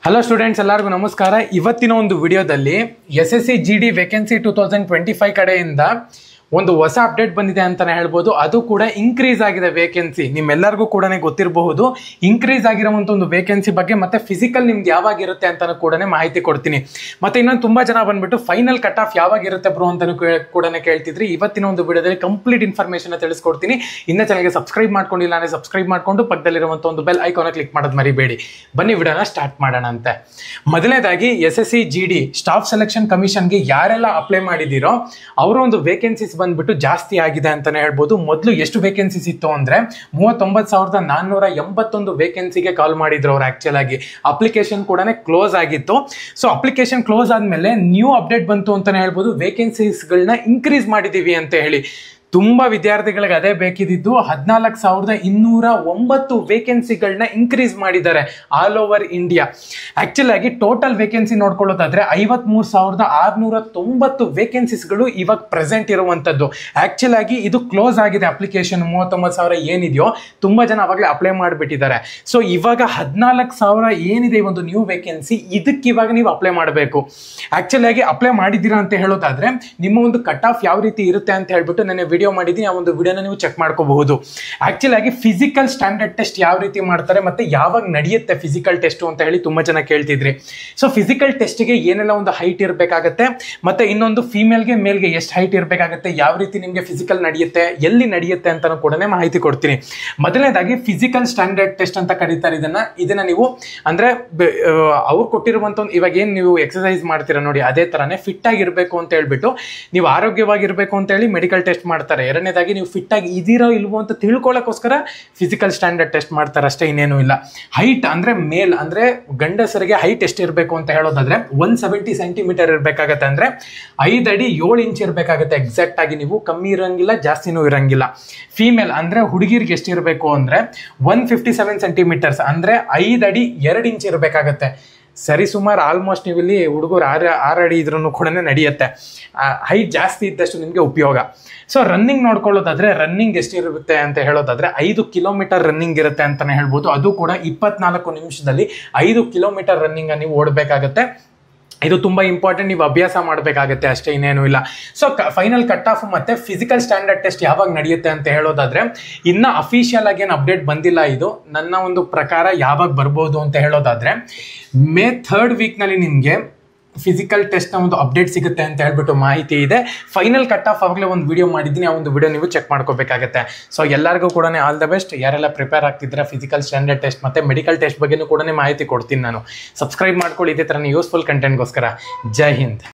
Hello students, ಎಲ್ಲರಿಗೂ ನಮಸ್ಕಾರ. ಇವತ್ತಿನ ಒಂದು ವಿಡಿಯೋದಲ್ಲಿ SSC GD ವೇಕೆನ್ಸಿ 2025 ಕಡೆಯಿಂದ ಒಂದು ಹೊಸ ಅಪ್ಡೇಟ್ ಬಂದಿದೆ ಅಂತಾನೆ ಹೇಳ್ಬೋದು. ಅದು ಕೂಡ ಇನ್ಕ್ರೀಸ್ ಆಗಿದೆ ವೇಕೆನ್ಸಿ. ನಿಮ್ಮೆಲ್ಲರಿಗೂ ಕೂಡ ಗೊತ್ತಿರಬಹುದು. ಇನ್ಕ್ರೀಸ್ ಆಗಿರುವಂಥ ಒಂದು ವೇಕೆನ್ಸಿ ಬಗ್ಗೆ ಮತ್ತೆ ಫಿಸಿಕಲ್ ನಿಮ್ದು ಯಾವಾಗ ಇರುತ್ತೆ ಅಂತಾನು ಕೂಡ ಮಾಹಿತಿ ಕೊಡ್ತೀನಿ. ಮತ್ತೆ ಇನ್ನೊಂದು ತುಂಬಾ ಜನ ಬಂದ್ಬಿಟ್ಟು ಫೈನಲ್ ಕಟ್ ಆಫ್ ಯಾವಾಗ ಇರುತ್ತೆ ಬ್ರೋ ಅಂತಾನು ಕೂಡ ಕೇಳ್ತಿದ್ರಿ. ಇವತ್ತಿನ ಒಂದು ವಿಡಿಯೋದಲ್ಲಿ ಕಂಪ್ಲೀಟ್ ಇನ್ಫಾರ್ಮೇಶನ್ ತಿಳಿಸ್ಕೊಡ್ತೀನಿ. ಇನ್ನ ಚಾನಲ್ಗೆ ಸಬ್ಸ್ಕ್ರೈಬ್ ಮಾಡ್ಕೊಂಡಿಲ್ಲ ಅಂದ್ರೆ ಸಬ್ಸ್ಕ್ರೈಬ್ ಮಾಡ್ಕೊಂಡು ಪಕ್ಕದಲ್ಲಿರುವಂಥ ಒಂದು ಬೆಲ್ ಐಕಾನ್ ಕ್ಲಿಕ್ ಮಾಡೋದು ಮರಿಬೇಡಿ. ಬನ್ನಿ ವಿಡಿಯೋನ ಸ್ಟಾರ್ಟ್ ಮಾಡೋಣ ಅಂತೆ. ಮೊದಲನೇದಾಗಿ SSC GD ಸ್ಟಾಫ್ ಸೆಲೆಕ್ಷನ್ ಕಮಿಷನ್ಗೆ ಯಾರೆಲ್ಲ ಅಪ್ಲೈ ಮಾಡಿದಿರೋ ಅವರ ಒಂದು ವೇಕೆನ್ಸೀಸ್ ಬಂದ್ಬಿಟ್ಟು ಜಾಸ್ತಿ ಆಗಿದೆ ಅಂತಾನೆ ಹೇಳ್ಬೋದು. ಮೊದಲು ಎಷ್ಟು ವೇಕೆನ್ಸೀಸ್ ಇತ್ತು ಅಂದ್ರೆ 39,481 ವೇಕೆನ್ಸಿಗೆ ಕಾಲ್ ಮಾಡಿದ್ರು ಅವ್ರು. ಆಕ್ಚುಲ್ ಆಗಿ ಅಪ್ಲಿಕೇಶನ್ ಕೂಡ ಕ್ಲೋಸ್ ಆಗಿತ್ತು. ಸೊ ಅಪ್ಲಿಕೇಶನ್ ಕ್ಲೋಸ್ ಆದ್ಮೇಲೆ ನ್ಯೂ ಅಪ್ಡೇಟ್ ಬಂತು ಅಂತಾನೆ ಹೇಳ್ಬೋದು. ವೇಕೆನ್ಸೀಸ್ಗಳನ್ನ ಇನ್ಕ್ರೀಸ್ ಮಾಡಿದೀವಿ ಅಂತ ಹೇಳಿ ತುಂಬಾ ವಿದ್ಯಾರ್ಥಿಗಳಿಗೆ ಅದೇ ಬೇಕಿದ್ದು. 14,209 ವೇಕೆನ್ಸಿಗಳನ್ನ ಇನ್ಕ್ರೀಸ್ ಮಾಡಿದ್ದಾರೆ ಆಲ್ ಓವರ್ ಇಂಡಿಯಾ. ಆಕ್ಚುಲ್ ಆಗಿ ಟೋಟಲ್ ವೇಕೆನ್ಸಿ ನೋಡ್ಕೊಳ್ಳೋದಾದ್ರೆ 53,690 ವೇಕೆನ್ಸಿಸ್ಗಳು ಇವಾಗ ಪ್ರೆಸೆಂಟ್ ಇರುವಂತದ್ದು. ಆಕ್ಚುಲ್ ಆಗಿ ಇದು ಕ್ಲೋಸ್ ಆಗಿದೆ ಅಪ್ಲಿಕೇಶನ್. 39,000 ಏನಿದೆಯೋ ತುಂಬಾ ಜನ ಅವಾಗಲೇ ಅಪ್ಲೈ ಮಾಡಿಬಿಟ್ಟಿದ್ದಾರೆ. ಸೊ ಇವಾಗ 14,000 ಏನಿದೆ ಒಂದು ನ್ಯೂ ವೇಕೆನ್ಸಿ, ಇದಕ್ಕೆ ಇವಾಗ ನೀವು ಅಪ್ಲೈ ಮಾಡಬೇಕು. ಆಕ್ಚುಲ್ ಆಗಿ ಅಪ್ಲೈ ಮಾಡಿದ್ದೀರಾ ಅಂತ ಹೇಳೋದಾದ್ರೆ ನಿಮ್ಮ ಒಂದು ಕಟ್ ಆಫ್ ಯಾವ ರೀತಿ ಇರುತ್ತೆ ಅಂತ ಹೇಳ್ಬಿಟ್ಟು ನನ್ನ ವಿಡಿಯೋ ಮಾಡಿದ್ದೀನಿ. ಆ ಒಂದು ವಿಡಿಯೋನ ನೀವು ಚೆಕ್ ಮಾಡ್ಕೋಬಹುದು. ಆಕ್ಚುಲ್ ಆಗಿ ಫಿಸಿಕಲ್ ಸ್ಟ್ಯಾಂಡರ್ಡ್ ಟೆಸ್ಟ್ ಯಾವ ರೀತಿ ಮಾಡ್ತಾರೆ ಮತ್ತೆ ಯಾವಾಗ ನಡೆಯುತ್ತೆ ಫಿಸಿಕಲ್ ಟೆಸ್ಟ್ ಅಂತ ಹೇಳಿ ತುಂಬಾ ಜನ ಕೇಳ್ತಿದ್ರಿ. ಸೊ ಫಿಸಿಕಲ್ ಟೆಸ್ಟ್ಗೆ ಏನೆಲ್ಲ ಒಂದು ಹೈಟ್ ಇರಬೇಕಾಗತ್ತೆ, ಮತ್ತೆ ಇನ್ನೊಂದು ಫಿಮೇಲ್ಗೆ ಮೇಲ್ಗೆ ಎಷ್ಟು ಹೈಟ್ ಇರಬೇಕಾಗತ್ತೆ, ಯಾವ ರೀತಿ ನಿಮಗೆ ಫಿಸಿಕಲ್ ನಡೆಯುತ್ತೆ, ಎಲ್ಲಿ ನಡೆಯುತ್ತೆ ಅಂತ ಕೂಡ ಮಾಹಿತಿ ಕೊಡ್ತೀನಿ. ಮೊದಲನೇದಾಗಿ ಫಿಸಿಕಲ್ ಸ್ಟ್ಯಾಂಡರ್ಡ್ ಟೆಸ್ಟ್ ಅಂತ ಕರೀತಾರೆ ಇದನ್ನ ನೀವು ಅಂದ್ರೆ ಅವ್ರು ಕೊಟ್ಟಿರುವಂತ ಇವಾಗ ಏನ್ ನೀವು ಎಕ್ಸರ್ಸೈಸ್ ಮಾಡ್ತೀರಾ ನೋಡಿ, ಅದೇ ತರಾನೇ ಫಿಟ್ ಆಗಿರ್ಬೇಕು ಅಂತ ಹೇಳ್ಬಿಟ್ಟು, ನೀವು ಆರೋಗ್ಯವಾಗಿರ್ಬೇಕು ಅಂತ ಹೇಳಿ ಮೆಡಿಕಲ್ ಟೆಸ್ಟ್ ಮಾಡ್ತಾರೆ. ಎರಡನೇದಾಗಿ ನೀವು ಫಿಟ್ ಆಗಿ ಇದೀರೋ ಇಲ್ವೋ ಅಂತ ತಿಳ್ಕೊಳ್ಳೋಕ್ಕೋಸ್ಕರ ಫಿಸಿಕಲ್ ಸ್ಟ್ಯಾಂಡರ್ಡ್ ಟೆಸ್ಟ್ ಮಾಡ್ತಾರೆ ಅಷ್ಟೇ, ಇನ್ನೇನು ಇಲ್ಲ. ಹೈಟ್ ಅಂದ್ರೆ ಮೇಲ್ ಅಂದ್ರೆ ಗಂಡಸರಿಗೆ ಹೈಟ್ ಎಷ್ಟು ಇರಬೇಕು ಅಂತ ಹೇಳೋದಾದ್ರೆ 170 ಸೆಂಟಿಮೀಟರ್ ಇರಬೇಕಾಗತ್ತೆ. ಅಂದ್ರೆ 5 ಅಡಿ 7 ಇಂಚ್ ಇರಬೇಕಾಗತ್ತೆ ಎಕ್ಸಾಕ್ಟ್ ಆಗಿ. ನೀವು ಕಮ್ಮಿ ಇರಂಗಿಲ್ಲ, ಜಾಸ್ತಿನೂ ಇರಂಗಿಲ್ಲ. ಫೀಮೇಲ್ ಅಂದ್ರೆ ಹುಡುಗಿರಿಗೆ ಎಷ್ಟು ಇರಬೇಕು ಅಂದ್ರೆ 157 ಸೆಂಟಿಮೀಟರ್ಸ್ ಅಂದ್ರೆ 5 ಅಡಿ 2 ಇಂಚ್ ಇರಬೇಕಾಗತ್ತೆ. ಸರಿ ಸುಮಾರು ಆಲ್ಮೋಸ್ಟ್ ನೀವು ಇಲ್ಲಿ ಹುಡುಗರು 6 ಅಡಿ ಇದ್ರೂ ಕೂಡ ನಡೆಯುತ್ತೆ. ಹೈಟ್ ಜಾಸ್ತಿ ಇದ್ದಷ್ಟು ನಿಮಗೆ ಉಪಯೋಗ. ಸೊ ರನ್ನಿಂಗ್ ನೋಡ್ಕೊಳ್ಳೋದಾದ್ರೆ ರನ್ನಿಂಗ್ ಎಷ್ಟಿರುತ್ತೆ ಅಂತ ಹೇಳೋದಾದ್ರೆ 5 ಕಿಲೋಮೀಟರ್ ರನ್ನಿಂಗ್ ಇರುತ್ತೆ ಅಂತಾನೆ ಹೇಳ್ಬೋದು. ಅದು ಕೂಡ 24 ನಿಮಿಷದಲ್ಲಿ 5 ಕಿಲೋಮೀಟರ್ ರನ್ನಿಂಗ್ ನೀವು ಓಡಬೇಕಾಗತ್ತೆ. ಇದು ತುಂಬಾ ಇಂಪಾರ್ಟೆಂಟ್, ನೀವು ಅಭ್ಯಾಸ ಮಾಡಬೇಕಾಗತ್ತೆ ಅಷ್ಟೇ, ಇನ್ನೇನು ಇಲ್ಲ. ಸೊ ಫೈನಲ್ ಕಟ್ ಆಫ್ ಮತ್ತೆ ಫಿಸಿಕಲ್ ಸ್ಟ್ಯಾಂಡರ್ಡ್ ಟೆಸ್ಟ್ ಯಾವಾಗ ನಡೆಯುತ್ತೆ ಅಂತ ಹೇಳೋದಾದ್ರೆ ಇನ್ನ ಅಫಿಷಿಯಲ್ ಆಗಿ ಏನು ಅಪ್ಡೇಟ್ ಬಂದಿಲ್ಲ. ಇದು ನನ್ನ ಒಂದು ಪ್ರಕಾರ ಯಾವಾಗ ಬರ್ಬೋದು ಅಂತ ಹೇಳೋದಾದ್ರೆ ಮೇ 3rd ವೀಕ್ನಲ್ಲಿ ನಿಮಗೆ ಫಿಸಿಕಲ್ ಟೆಸ್ಟ್ ನ ಒಂದು ಅಪ್ಡೇಟ್ ಸಿಗುತ್ತೆ ಅಂತ ಹೇಳ್ಬಿಟ್ಟು ಮಾಹಿತಿ ಇದೆ. ಫೈನಲ್ ಕಟ್ ಆಫ್ ಆವಾಗಲೇ ಒಂದು ವಿಡಿಯೋ ಮಾಡಿದ್ದೀನಿ, ಆ ಒಂದು ವಿಡಿಯೋ ನೀವು ಚೆಕ್ ಮಾಡ್ಕೋಬೇಕಾಗತ್ತೆ. ಸೊ ಎಲ್ಲರಿಗೂ ಕೂಡ ಆಲ್ ದ ಬೆಸ್ಟ್. ಯಾರೆಲ್ಲ ಪ್ರಿಪೇರ್ ಆಗ್ತಿದ್ರೆ ಫಿಸಿಕಲ್ ಸ್ಟ್ಯಾಂಡರ್ಡ್ ಟೆಸ್ಟ್ ಮತ್ತೆ ಮೆಡಿಕಲ್ ಟೆಸ್ಟ್ ಬಗ್ಗೆನೂ ಕೂಡ ಮಾಹಿತಿ ಕೊಡ್ತೀನಿ ನಾನು. ಸಬ್ಸ್ಕ್ರೈಬ್ ಮಾಡ್ಕೊಳ್ಳಿ ಇದೇ ಥರ ಯೂಸ್ಫುಲ್ ಕಂಟೆಂಟ್ಗೋಸ್ಕರ. ಜೈ ಹಿಂದ್.